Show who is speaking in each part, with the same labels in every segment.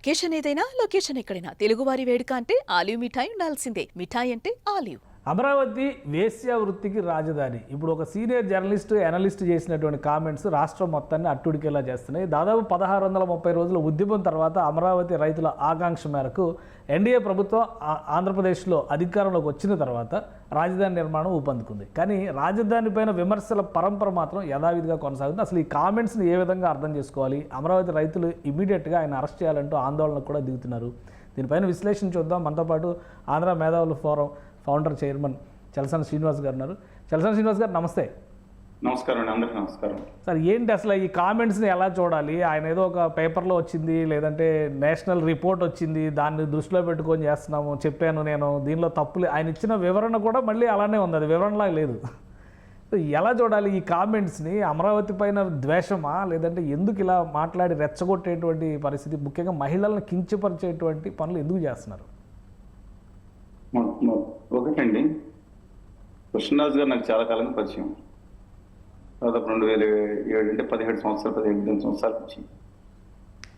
Speaker 1: Occasion ఏదైనా location ఎక్కడైనా తెలుగువారి వేడుక అంటే ఆలివ్ మిఠాయి ఉండాల్సిందే. మిఠాయి అంటే ఆలివ్.
Speaker 2: అమరావతి వేశ్య వృత్తికి రాజధాని. ఇప్పుడు ఒక సీనియర్ జర్నలిస్ట్ అనలిస్ట్ చేసినటువంటి కామెంట్స్ రాష్ట్రం మొత్తాన్ని అట్టుడికేలా చేస్తున్నాయి. దాదాపు 1630 రోజుల ఉద్యమం తర్వాత అమరావతి రైతుల ఆకాంక్ష మేరకు ఎన్డీఏ ప్రభుత్వం ఆంధ్రప్రదేశ్లో అధికారంలోకి వచ్చిన తర్వాత రాజధాని నిర్మాణం ఊపందుకుంది. కానీ రాజధాని పైన విమర్శల పరంపర మాత్రం యథావిధిగా కొనసాగుతుంది. అసలు ఈ కామెంట్స్ని ఏ విధంగా అర్థం చేసుకోవాలి? అమరావతి రైతులు ఇమీడియట్గా ఆయన అరెస్ట్ చేయాలంటూ ఆందోళనకు కూడా దిగుతున్నారు. దీనిపైన విశ్లేషణ చూద్దాం. మనతో పాటు ఆంధ్ర మేధావుల forum founder chairman Chalasani Srinivas గారు ఉన్నారు. చలసాని శ్రీనివాస్ గారు నమస్తే.
Speaker 3: నమస్కారం అండి, అందరికీ నమస్కారం.
Speaker 2: సార్, ఏంటి అసలు ఈ కామెంట్స్ని ఎలా చూడాలి? ఆయన ఏదో ఒక పేపర్లో వచ్చింది, లేదంటే నేషనల్ రిపోర్ట్ వచ్చింది, దాన్ని దృష్టిలో పెట్టుకొని చేస్తున్నాము, చెప్పాను నేను, దీనిలో తప్పులే. ఆయన ఇచ్చిన వివరణ కూడా మళ్ళీ అలానే ఉంది, అది వివరణలా లేదు. ఎలా చూడాలి ఈ కామెంట్స్ని? అమరావతి పైన ద్వేషమా, లేదంటే ఎందుకు ఇలా మాట్లాడి రెచ్చగొట్టేటువంటి పరిస్థితి, ముఖ్యంగా మహిళలను కించపరిచేటువంటి పనులు ఎందుకు చేస్తున్నారు?
Speaker 3: ఒకటండి, కృష్ణరాజు గారు నాకు చాలా కాలంగా పరిచయం. దాదాపు 2007 అంటే 17 సంవత్సరాలు 18 సంవత్సరాల నుంచి.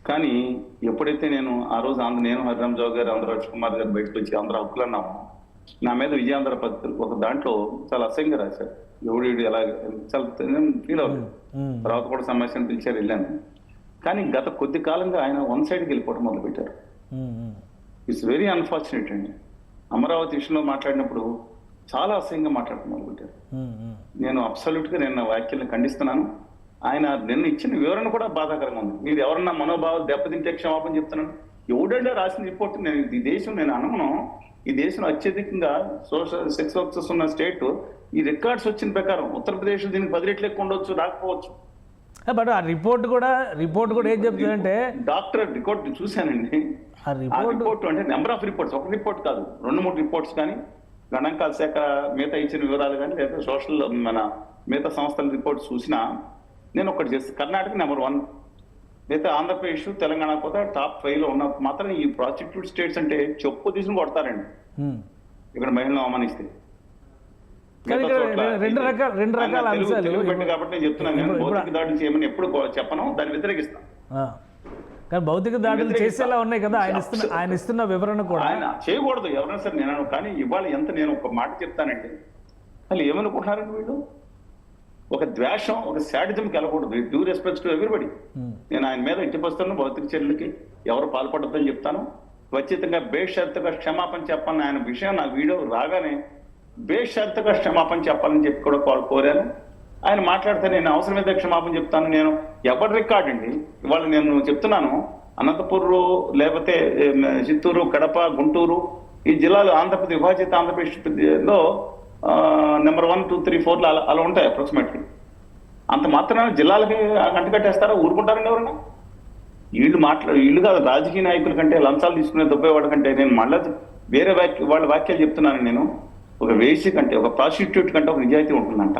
Speaker 3: కానీ ఎప్పుడైతే నేను ఆ రోజు నేను హరిరామరావు గారు, ఆంధ్ర రాజ్కుమార్ గారు బయటకు వచ్చి ఆంధ్ర హక్కులు అన్నాము, నా మీద విజయాంధ్ర పత్రిక ఒక దాంట్లో చాలా అసహ్యంగా రాశారు. ఎవడు ఎలా చాలా ఫీల్ అవ్వలేదు. తర్వాత కూడా సమస్యను పిలిచారు, వెళ్ళాను. కానీ గత కొద్ది కాలంగా ఆయన వన్ సైడ్కి వెళ్ళిపోవడం మొదలుపెట్టారు. ఇట్స్ వెరీ అన్ఫార్చునేట్ అండి. అమరావతి విషయంలో మాట్లాడినప్పుడు చాలా అసహ్యంగా మాట్లాడటం మొదలుపెట్టారు. నేను అబ్సల్యూట్గా నేను వ్యాఖ్యలను ఖండిస్తున్నాను. ఆయన నిన్న ఇచ్చిన వివరణ కూడా బాధాకరంగా ఉంది. మీరు ఎవరన్నా మనోభావాలు దెబ్బతింటే క్షమాపణ చెప్తున్నాను. ఎవడంటే రాసిన రిపోర్ట్, నేను ఈ దేశం, నేను అనమను, ఈ దేశంలో అత్యధికంగా సోషల్ సెక్స్ వర్కర్స్ ఉన్న స్టేట్, ఈ రికార్డ్స్ వచ్చిన ప్రకారం ఉత్తరప్రదేశ్ దీనికి 10 రెట్లు ఎక్కువ ఉండొచ్చు, రాకపోవచ్చు.
Speaker 2: బట్ ఆ రిపోర్ట్ కూడా ఏం చెప్తుందంటే,
Speaker 3: డాక్టర్ రిపోర్ట్ చూశానండి. ఆ రిపోర్ట్ అంటే నెంబర్ ఆఫ్ రిపోర్ట్స్, ఒక రిపోర్ట్ కాదు, 2-3 రిపోర్ట్స్ కానీ, గణాంకాల శాఖ మిగతా ఇచ్చిన వివరాలు కానీ, లేదా సోషల్ మన మిగతా సంస్థల రిపోర్ట్స్ చూసినా నేను ఒకటి చేస్తాను. కర్ణాటక నెంబర్ 1, మిగతా ఆంధ్రప్రదేశ్, తెలంగాణ కూడా టాప్ 5లో ఉన్న మాత్రం ఈ ప్రాస్టిట్యూట్ స్టేట్స్ అంటే చెప్పు తీసుకుని కొడతారండి ఇక్కడ మహిళలను అవమానిస్తే.
Speaker 2: రెండు రకాల అంశాలు
Speaker 3: కాబట్టి నేను చెప్తున్నాను, నేను భౌతిక దాడులు చేయమని ఎప్పుడు చెప్పను, దాన్ని వ్యతిరేకిస్తాను.
Speaker 2: కానీ భౌతిక దాడులు చేసేలా ఉన్నాయి కదా ఆయన ఇస్తున్న వివరణ కూడా.
Speaker 3: ఆయన చేయకూడదు ఎవరైనా సరే, నేను కానీ ఇవాళ ఎంత నేను ఒక మాట చెప్తానండి, అసలు ఏమనుకుంటున్నారండి వీళ్ళు? ఒక ద్వేషం, ఒక శాడిజంకి వెళ్ళకూడదు. Due respect to everybody. నేను ఆయన మీద ఇచ్చిపోస్తాను, భౌతిక చర్యలకి ఎవరు పాల్పడద్దని చెప్తాను. ఖచ్చితంగా బేషరతుగా క్షమాపణ చెప్పాలని ఆయన విషయం నా వీడియో రాగానే బేషరతుగా క్షమాపణ చెప్పాలని చెప్పి కూడా కోరాను. ఆయన మాట్లాడితే నేను అవసరమైతే క్షమాపణ చెప్తాను. నేను ఎవరి రికార్డ్ అండి ఇవాళ నేను చెప్తున్నాను, అనంతపూర్ లేకపోతే చిత్తూరు, కడప, గుంటూరు ఈ జిల్లాలు ఆంధ్రప్రదేశ్ విభాజిత ఆంధ్రప్రదేశ్లో నెంబర్ 1, 2, 3, 4 అలా ఉంటాయి అప్రాక్సిమేట్లీ. అంత మాత్రాన జిల్లాలకి అంటకట్టేస్తారా? ఊరుకుంటారండి ఎవరన్నా? వీళ్ళు కాదు, రాజకీయ నాయకుల కంటే, లంచాలు తీసుకునే దొబ్బేవాడి కంటే నేను మళ్ళీ వేరే వాళ్ళ వాక్యాలు చెప్తున్నాను. నేను ఒక వేసి కంటే, ఒక ప్రాస్టిట్యూట్ కంటే ఒక నిజాయితీ ఉంటుందంట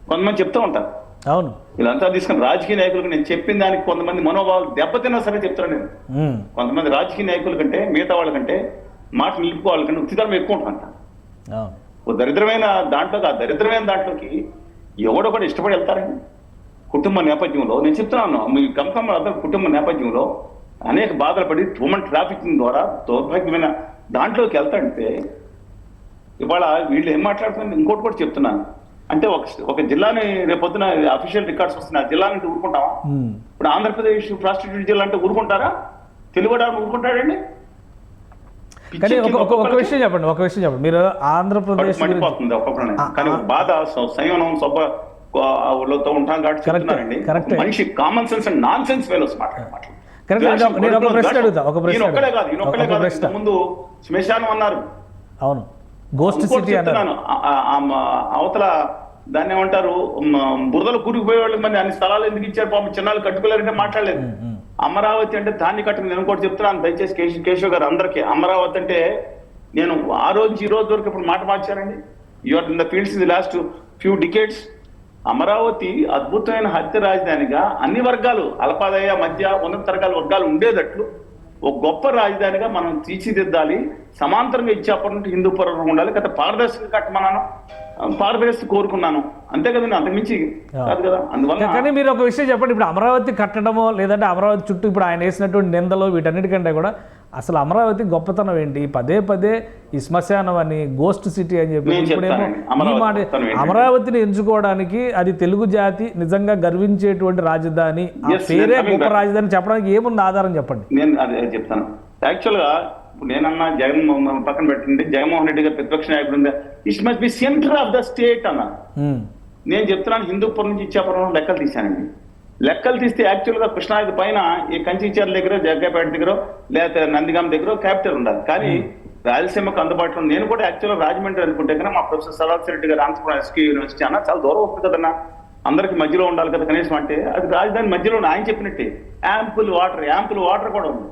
Speaker 3: కొంతమంది చెప్తూ ఉంటారు.
Speaker 2: అవును,
Speaker 3: వీళ్ళంతా తీసుకుని రాజకీయ నాయకులకు నేను చెప్పిన దానికి కొంతమంది మనోభావాలు దెబ్బతిన్నా సరే చెప్తాను నేను. కొంతమంది రాజకీయ నాయకుల కంటే, మిగతా వాళ్ళకంటే, మాట నిలుపుకోవాలి కంటే ఉత్తిధర్మం ఎక్కువ ఉంటుందంట. ఓ దరిద్రమైన దాంట్లోకి, ఆ దరిద్రమైన దాంట్లోకి ఎవడో కూడా ఇష్టపడి వెళ్తారండి. కుటుంబ నేపథ్యంలో నేను చెప్తున్నాను, మీ అందరూ కుటుంబ నేపథ్యంలో అనేక బాధలు పడి హ్యూమన్ ట్రాఫికింగ్ ద్వారా దౌర్భాగ్యమైన దాంట్లోకి వెళ్తాడంటే ఇవాళ వీళ్ళు ఏం మాట్లాడుతున్నారు? ఇంకోటి కూడా చెప్తున్నాను, అంటే ఒక జిల్లాని రేపొద్దున అఫీషియల్ రికార్డ్స్ వస్తున్నాయి, ఆ జిల్లా నుంచి ఊరుకుంటావా? ఇప్పుడు ఆంధ్రప్రదేశ్ ప్రాస్టిట్యూట్ జిల్లా అంటే ఊరుకుంటారా? తెలుగువాడు ఊరుకుంటాడండి?
Speaker 2: కానీ ఒక విషయం చెప్పండి, మీరు ఆంధ్రప్రదేశ్
Speaker 3: మండిపోతుంది ఒక్కొక్కనే. కానీ బాధ సంయమనం సొబ్బతో ఉంటాం కాబట్టి చెప్తున్నానండి. మనిషి common sense and nonsense వేలోస్ ఒక్కడే కాదు, ముందు శ్మశానం అన్నారు.
Speaker 2: అవును, గోస్ట్ సిటీ అన్నారు.
Speaker 3: అవతల దాన్ని ఏమంటారు, బురదలు కూరుకుపోయే వాళ్ళకి మరి అన్ని స్థలాలు ఎందుకు ఇచ్చారు? పాపం చిన్నాలు కట్టుకోలేరంటే మాట్లాడలేదు. అమరావతి అంటే దాన్ని కట్టింది. నేను కూడా చెప్తున్నాను, దయచేసి కేశవ్ గారు అందరికీ, అమరావతి అంటే నేను ఆ రోజు ఈ రోజు వరకు ఇప్పుడు మాట మార్చారండి. You're in the fields in the last few decades. Amaravati అద్భుతమైన హత్య రాజధానిగా అన్ని వర్గాలు, అల్పాదాయ, మధ్య, ఉన్నత తరగతి వర్గాలు ఉండేటట్లు ఒక గొప్ప రాజధానిగా మనం తీర్చిదిద్దాలి, సమాంతరంగా ఇచ్చాపురం హిందూపురం ఉండాలి కదా, పారదర్శక కట్టమన్నాను, పారదర్శక కోరుకున్నాను, అంతే కదండి, అంతకుమించి కాదు కదా. అందువల్ల
Speaker 2: కానీ మీరు ఒక విషయం చెప్పండి, ఇప్పుడు అమరావతి కట్టడమో లేదంటే అమరావతి చుట్టూ ఇప్పుడు ఆయన వేసినటువంటి నిందలు వీటన్నిటికంటే కూడా అసలు అమరావతి గొప్పతనం ఏంటి? పదే పదే ఈ శ్మశానం అని, గోస్ట్ సిటీ అని చెప్పి ఇప్పుడేమో ఈ మాట, అమరావతిని ఎంచుకోవడానికి అది తెలుగు జాతి నిజంగా గర్వించేటువంటి రాజధాని, ఆ పేరే గొప్ప రాజధాని చెప్పడానికి ఏముంది ఆధారం చెప్పండి.
Speaker 3: నేను అదే చెప్తాను. యాక్చువల్గా ఇప్పుడు నేనన్నా జగన్ పక్కన పెట్టండి, జగన్మోహన్ రెడ్డి గారు ప్రతిపక్ష నాయకుడు, it must be centre of the state అన్నా. నేను చెప్తున్నాను, హిందూపురం నుంచి ఇచ్చాపురం లెక్కలు తీశానండి. లెక్కలు తీస్తే యాక్చువల్గా కృష్ణానది పైన ఈ కంచిచర్ల దగ్గర, జగ్గపేట దగ్గర, లేకపోతే నందిగాం దగ్గర క్యాపిటల్ ఉండాలి. కానీ రాయలసీమకు అందుబాటులో, నేను కూడా యాక్చువల్గా రాజమండ్రి అనుకుంటే కన్నా మా ప్రొఫెసర్ సదాశివ రెడ్డి గారు ఆంధ్రప్రదేశ్ ఎస్కే యూనివర్సిటీ అన్న చాలా దూరం వస్తుంది కదన్నా, అందరికి మధ్యలో ఉండాలి కదా కనీసం, అంటే అది రాజధాని మధ్యలో ఆయన చెప్పినట్టే యాంపుల్ వాటర్ కూడా ఉంది.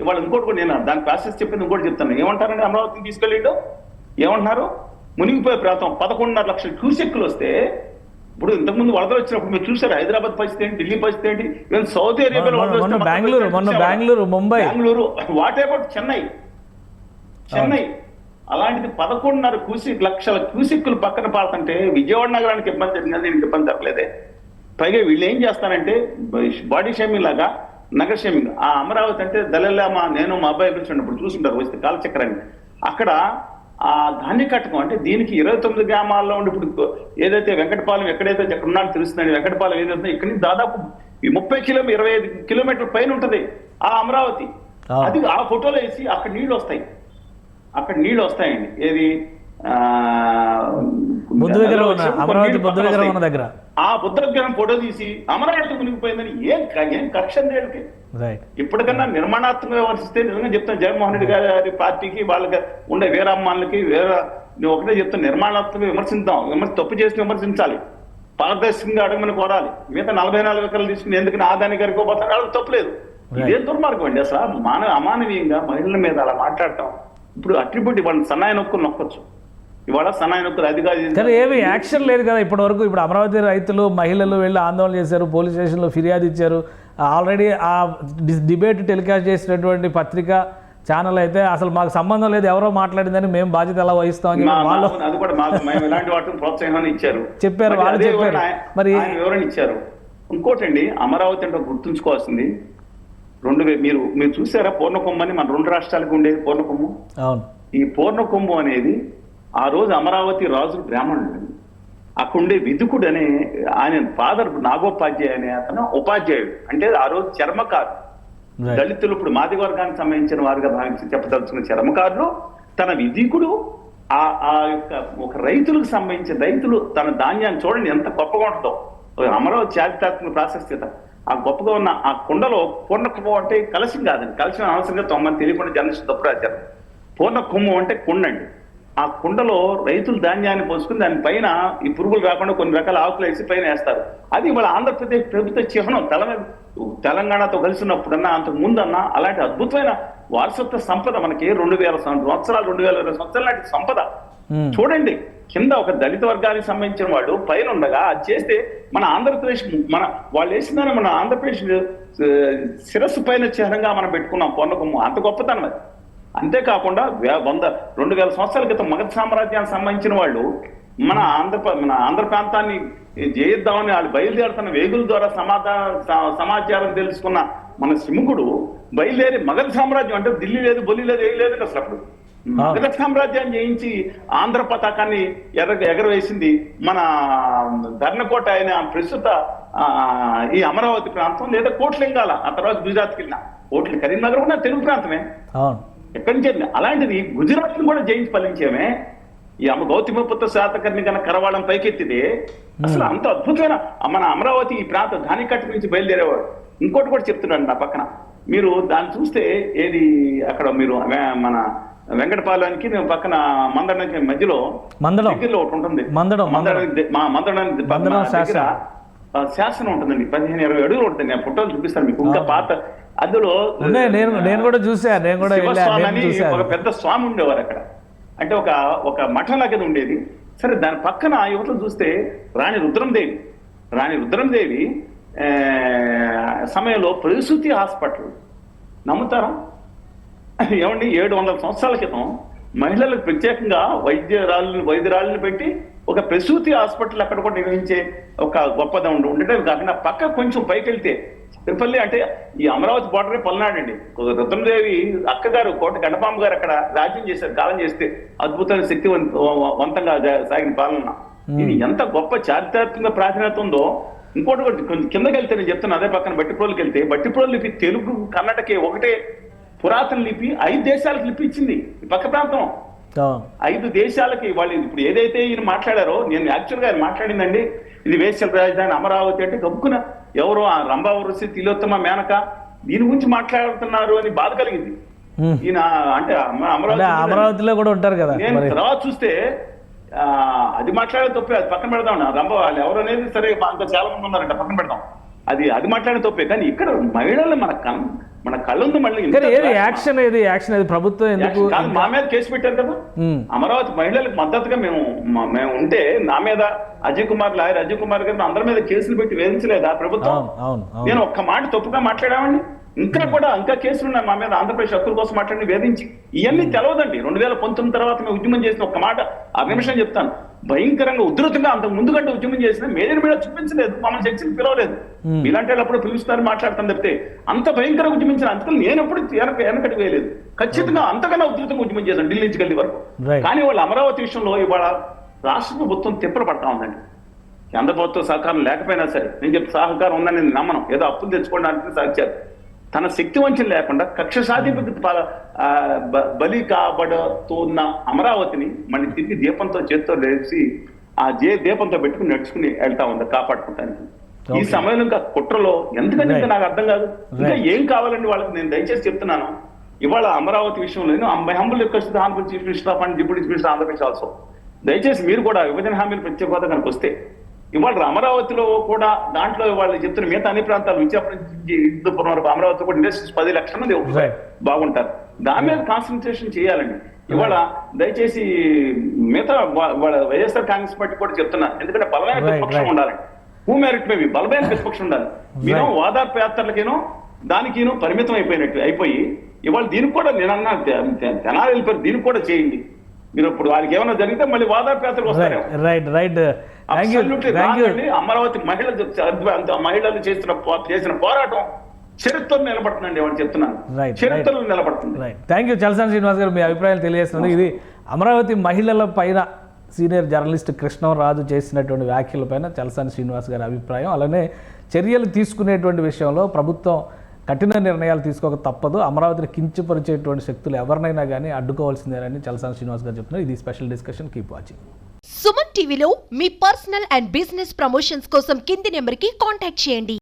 Speaker 3: ఇవాళ ఇంకోటి కూడా నేను దాని ప్రాసెస్ చెప్పింది ఇంకోటి చెప్తాను. ఏమంటారండి, అమరావతిని తీసుకెళ్ళిండు ఏమంటున్నారు, మునిగిపోయే ప్రాంతం 11.5 లక్షల క్యూసెక్కులు వస్తే, ఇప్పుడు ఇంతకుముందు వరదలు వచ్చినప్పుడు మీరు చూసారు హైదరాబాద్ పరిస్థితి ఏంటి, ఢిల్లీ పరిస్థితి ఏంటి, ఈవెన్ సౌదీ అరేబియాలో
Speaker 2: బెంగళూరు, ముంబై,
Speaker 3: వాట్ అబౌట్ చెన్నై. అలాంటిది 11.5 లక్షల క్యూసెక్కులు పక్కన పాడుతుంటే విజయవాడ నగరానికి ఇబ్బంది జరిగింది, దీనికి ఇబ్బంది జరగలేదే. పైగా వీళ్ళు ఏం చేస్తారంటే బాడీ షేమింగ్ లాగా నగర షేమింగ్. ఆ అమరావతి అంటే దళలామా, నేను మా అబ్బాయి వచ్చినప్పుడు చూసుంటారు వస్తే కాలచక్రాన్ని, అక్కడ ఆ ధాన్య కట్టకం అంటే దీనికి 29 గ్రామాల్లో ఉండి, ఇప్పుడు ఏదైతే వెంకటపాలెం ఎక్కడైతే ఎక్కడ ఉన్నాడో తెలుస్తుందండి, వెంకటపాలెం ఏదైతే ఇక్కడి నుంచి దాదాపు 25 కిలోమీటర్ల పైన ఉంటుంది ఆ అమరావతి. అది ఆ ఫోటోలో వేసి అక్కడ నీళ్లు వస్తాయండి. ఏది ఆ బుద్ధ విగ్రహం ఫోటో తీసి అమరావతి మునిగిపోయిందని ఏం కరెక్షన్ చేయడానికి. ఇప్పటికన్నా నిర్మాణాత్మకంగా విమర్శిస్తే నిజంగా చెప్తాను, జగన్మోహన్ రెడ్డి గారి పార్టీకి వాళ్ళకి ఉండే వీరమ్మాలకి నేను ఒకటే చెప్తాను, నిర్మాణాత్మకంగా విమర్శించాం, తప్పు చేసి విమర్శించాలి, పారదర్శకంగా అడగమని కోరాలి. మిగతా 44 ఎకరాలు తీసుకుని ఎందుకు ఆదాని గారికి పోతారు, వాళ్ళకి తప్పులేదు. ఇదేం దుర్మార్గం అండి అసలు, అమానవీయంగా మహిళల మీద అలా మాట్లాడటం. ఇప్పుడు అట్రిబ్యూట్ ఇవాళ సన్నాయి నొక్కులు నొక్కొచ్చు, ఇవాళ సన్నాయి నొక్కులు అధికారులు
Speaker 2: ఏమి యాక్షన్ లేదు కదా ఇప్పటి వరకు. ఇప్పుడు అమరావతి రైతులు మహిళలు వెళ్ళి ఆందోళన చేశారు, పోలీస్ స్టేషన్లో ఫిర్యాదు ఇచ్చారు. ఆల్రెడీ ఆ డిబేట్ టెలికాస్ట్ చేసినటువంటి పత్రిక ఛానల్ అయితే అసలు మాకు సంబంధం లేదు, ఎవరో మాట్లాడిందని మేము బాధ్యత ఎలా వహిస్తామని
Speaker 3: ఇలాంటి వాటిని ప్రోత్సాహం ఇచ్చారు,
Speaker 2: చెప్పారు, వాళ్ళు చెప్పారు, మరి
Speaker 3: వివరణ ఇచ్చారు. ఇంకోటండి, అమరావతి అంటే గుర్తుంచుకోవాల్సింది, మీరు చూసారా పూర్ణకొమ్ము అని, మన 2 రాష్ట్రాలకు ఉండేది పూర్ణకొమ్ము.
Speaker 2: అవును, ఈ
Speaker 3: పూర్ణకొమ్ము అనేది ఆ రోజు అమరావతి రాజు బ్రాహ్మణుడు, అక్కడుండే విదుకుడు అనే ఆయన ఫాదర్ నాగోపాధ్యాయ అనే అతను ఉపాధ్యాయుడు, అంటే ఆ రోజు చర్మకారు, దళితులు ఇప్పుడు మాది వర్గానికి సంబంధించిన వారుగా భావించి చెప్పదలుచుకున్న చర్మకారులు, తన విధికుడు ఆ యొక్క ఒక రైతులకు సంబంధించిన రైతులు తన ధాన్యాన్ని చూడండి ఎంత గొప్పగా ఉంటుందో. అమరావతి చారిత్రాత్మక ప్రాశస్త్యత ఆ గొప్పగా ఉన్న ఆ కుండలో పూర్ణకుమ్ము అంటే కలశం కాదండి, కలశం అనవసరంగా 9 తెలియకుండా జర్నలిస్ట్ తప్పు రాశారు. పూర్ణకుమ్ము అంటే కుండండి. ఆ కుండలో రైతులు ధాన్యాన్ని పోసుకుని దానిపైన ఈ పురుగులు రాకుండా కొన్ని రకాల ఆకులు వేసి పైన వేస్తారు. అది ఇవాళ ఆంధ్రప్రదేశ్ ప్రభుత్వ చిహ్నం. తెలంగాణతో కలిసి ఉన్నప్పుడన్నా, అంతకు ముందన్నా అలాంటి అద్భుతమైన వారసత్వ సంపద మనకి 2000 సంవత్సరాలు 2020 సంవత్సరాల నాటి సంపద చూడండి. కింద ఒక దళిత వర్గానికి సంబంధించిన వాడు పైన ఉండగా అది చేస్తే మన ఆంధ్రప్రదేశ్ వాళ్ళు వేసిందని మన ఆంధ్రప్రదేశ్ శిరస్సు పైన చిహ్నంగా మనం పెట్టుకున్నాం పూర్ణకుమ్ము. అంత గొప్పతనం అది. అంతేకాకుండా 2000 సంవత్సరాల క్రితం మగధ సామ్రాజ్యానికి సంబంధించిన వాళ్ళు మన ఆంధ్ర ప్రాంతాన్ని జయిద్దామని వాళ్ళు బయలుదేరుతున్న వేగుల ద్వారా సమాచారం తెలుసుకున్న మన సింహుడు బయలుదేరి మగధ సామ్రాజ్యం అంటే ఢిల్లీ లేదు, బొల్లి లేదు, ఏం లేదు అసలు. అప్పుడు మగధ సామ్రాజ్యాన్ని జయించి ఆంధ్ర పతాకాన్ని ఎగరవేసింది మన ధర్నకోట అయిన ప్రస్తుత ఈ అమరావతి ప్రాంతం, లేదా కోట్లింగాల. ఆ తర్వాత గుజరాత్కి వెళ్ళిన కరీంనగర్ కూడా తెలుగు ప్రాంతమే, ఎక్కడి నుంచి. అలాంటిది గుజరాత్ ని కూడా జయించి ఫలించేమే. ఈ గౌతమిపుత్ర శాతకర్ణి కన్నా కరవాళ్ళం పైకెత్తితే అసలు అంత అద్భుతమైన మన అమరావతి ఈ ప్రాంత ధానికట్టు నుంచి బయలుదేరేవాడు. ఇంకోటి కూడా చెప్తున్నాడు నా పక్కన, మీరు దాన్ని చూస్తే ఏది అక్కడ మీరు మన వెంకటపాలెంకి పక్కన మందడానికి మధ్యలో దగ్గరలో ఒకటి ఉంటుంది, దగ్గర శాసనం ఉంటుందండి, 15-20 అడుగులు ఉంటుంది. నేను ఫోటోలు చూపిస్తాను మీకు. ఇంకా పాత అందులో
Speaker 2: నేను కూడా చూసాను,
Speaker 3: ఒక పెద్ద స్వామి ఉండేవారు అక్కడ, అంటే ఒక మఠం లాగా ఉండేది. సరే, దాని పక్కన యువతలు చూస్తే రాణి రుద్రందేవి సమయంలో ప్రసూతి హాస్పిటల్, నమ్ముతారా? ఏమండి 700 సంవత్సరాల క్రితం మహిళలకు ప్రత్యేకంగా వైద్యురాళ్ళని పెట్టి ఒక ప్రసూతి హాస్పిటల్ అక్కడ కూడా నిర్వహించే ఒక గొప్పదం ఉండటం కాకుండా పక్క కొంచెం పైకి వెళ్తే తిరుపల్లి అంటే ఈ అమరావతి బోర్డరే పల్నాడండి. రుద్రమదేవి అక్కగారు కోట గణపాంబ గారు అక్కడ రాజ్యం చేశారు, కాలం చేస్తే అద్భుతమైన శక్తివంతంగా సాగిన పాలన. ఇది ఎంత గొప్ప చారిత్రాత్మక ప్రాధాన్యత ఉందో. ఇంకోటి కూడా కొంచెం కిందకి వెళ్తే నేను చెప్తాను, అదే పక్కన బట్టిప్రోలుకి వెళ్తే బట్టిప్రోలు లిపి తెలుగు కర్ణాటక ఒకటే పురాతన లిపి 5 దేశాలకు లిపి ఇచ్చింది. ఈ పక్క ప్రాంతం 5 దేశాలకి వాళ్ళు ఇప్పుడు ఏదైతే ఈయన మాట్లాడారో, నేను యాక్చువల్గా ఆయన మాట్లాడిందండి ఇది వేశ్యల రాజధాని అమరావతి అంటే గబుక్కున ఎవరో ఆ రంభావరసి తిలోత్తమ మేనక దీని గురించి మాట్లాడుతున్నారు అని బాధ కలిగింది. ఈయన అంటే
Speaker 2: అమరావతిలో కూడా ఉంటారు కదా.
Speaker 3: నేను తర్వాత చూస్తే అది మాట్లాడే తప్పే, అది పక్కన పెడదాం. రంభ వాళ్ళు ఎవరు అనేది సరే అంత చాలా మంది ఉన్నారంట, పక్కన పెడదాం. అది మాట్లాడే తప్పే. కానీ ఇక్కడ మహిళలు మన కళ్ళుంది. మళ్ళీ
Speaker 2: యాక్షన్ ఏది ప్రభుత్వం ఎందుకు
Speaker 3: మా మీద కేసు పెట్టారు కదా. అమరావతి మహిళలకు మద్దతుగా మేము ఉంటే నా మీద లాయర్ అజయ్ కుమార్ గారిని అందరి మీద కేసులు పెట్టి వేధించలేదా ప్రభుత్వం? నేను ఒక్క మాట తప్పుగా మాట్లాడామండి. ఇంకా కేసులు ఉన్నాయి మా మీద, ఆంధ్రప్రదేశ్ హక్కుల కోసం మాట్లాడి వేధించి. ఇవన్నీ తెలవదండి. 2019 తర్వాత మేము ఉద్యమం చేసిన ఒక్క మాట ఆ నిమిషం చెప్తాను. భయంకరంగా ఉధృతంగా అంతకు ముందు కంటే ఉద్యమం చేసిన మేజర్ మీద చూపించలేదు, మమ్మల్ని చర్చలు పిలవలేదు. ఇలాంటి అప్పుడు పిలుస్తారు మాట్లాడతాను తప్పితే అంత భయంకరంగా ఉద్యమించిన అందుకని నేను ఎప్పుడు వెనకటి వేయలేదు. ఖచ్చితంగా అంతకన్నా ఉధృతంగా ఉద్యమం చేశాను ఢిల్లీ నుంచి గల్లీ వరకు. కానీ వాళ్ళు అమరావతి విషయంలో ఇవాళ రాష్ట్ర ప్రభుత్వం తిప్పలు పడతా ఉందండి. కేంద్ర ప్రభుత్వ సహకారం లేకపోయినా సరే నేను చెప్పి సహకారం ఉందని నేను నమ్మను. ఏదో అప్పులు తెచ్చుకోవడానికి సాధ్యాలు తన శక్తి వంచన లేకుండా కక్ష సాధింపు బలి కాబడుతున్న అమరావతిని మళ్ళీ తిరిగి దీపంతో చేత్తో లేచి ఆ దీపంతో పెట్టుకుని నడుచుకుని వెళ్తా ఉంది కాపాడుకోవటానికి. ఈ సమయంలో ఇంకా కుట్రలో ఎందుకంటే ఇంకా నాకు అర్థం కాదు. ఇంకా ఏం కావాలండి వాళ్ళకి? నేను దయచేసి చెప్తున్నాను, ఇవాళ అమరావతి విషయంలో humble request Andhra Pradesh chief minister of and deputy chief minister Andhra Pradesh also, దయచేసి మీరు కూడా విభజన హామీలు ప్రత్యేక హోదా కనుక వస్తే ఇవాళ అమరావతిలో కూడా దాంట్లో వాళ్ళు చెప్తున్న మిగతా అన్ని ప్రాంతాలు విశాఖపట్నం నుంచి హిందూపురం వరకు అమరావతిలో కూడా ఇండస్ట్రీస్ 10 లక్షల మంది బాగుంటారు. దాని మీద కాన్సన్ట్రేషన్ చేయాలండి. ఇవాళ దయచేసి మిగతా వాళ్ళ వైఎస్ఆర్ కాంగ్రెస్ పార్టీ కూడా చెప్తున్నా, ఎందుకంటే బలమైన ప్రతిపక్షం ఉండాలండి. హూ మెరిట్ మేబీ బలమైన ప్రతిపక్షం ఉండాలి. మీరు ఓదార్పు యాత్రలకేనో దానికినో పరిమితం అయిపోయి ఇవాళ దీనికి కూడా నేనన్నా జనాలు వెళ్ళిపోయారు, దీనికి కూడా చేయండి. మీరు ఇప్పుడు వారికి ఏమైనా జరిగితే మళ్ళీ ఓదార్పు యాత్రకు వస్తారు. అమరావతి మహిళలు చేసిన పోరాటం చరిత్రలో నిలబడుతుందండి. వాళ్ళు చెప్తున్నాను, చరిత్రలో నిలబడుతుంది.
Speaker 2: థ్యాంక్ యూ చలసాని శ్రీనివాస్ గారు, మీ అభిప్రాయాలు తెలియజేస్తున్నారు. ఇది అమరావతి మహిళల పైన సీనియర్ జర్నలిస్ట్ కృష్ణరాజు చేసినటువంటి వ్యాఖ్యలపైన చలసాని శ్రీనివాస్ గారి అభిప్రాయం. అలానే చర్యలు తీసుకునేటువంటి విషయంలో ప్రభుత్వం కఠిన నిర్ణయాలు తీసుకోక తప్పదు, అమరావతిని కించపరిచేటువంటి శక్తులు ఎవరినైనా కానీ అడ్డుకోవాల్సిందేనని చలసాని శ్రీనివాస్ గారు చెప్తున్నారు. ఇది special discussion. Keep watching.
Speaker 4: Suman టీవీలో మీ పర్సనల్ అండ్ బిజినెస్ ప్రమోషన్స్ కోసం కింది నెంబర్కి కాంటాక్ట్ చేయండి.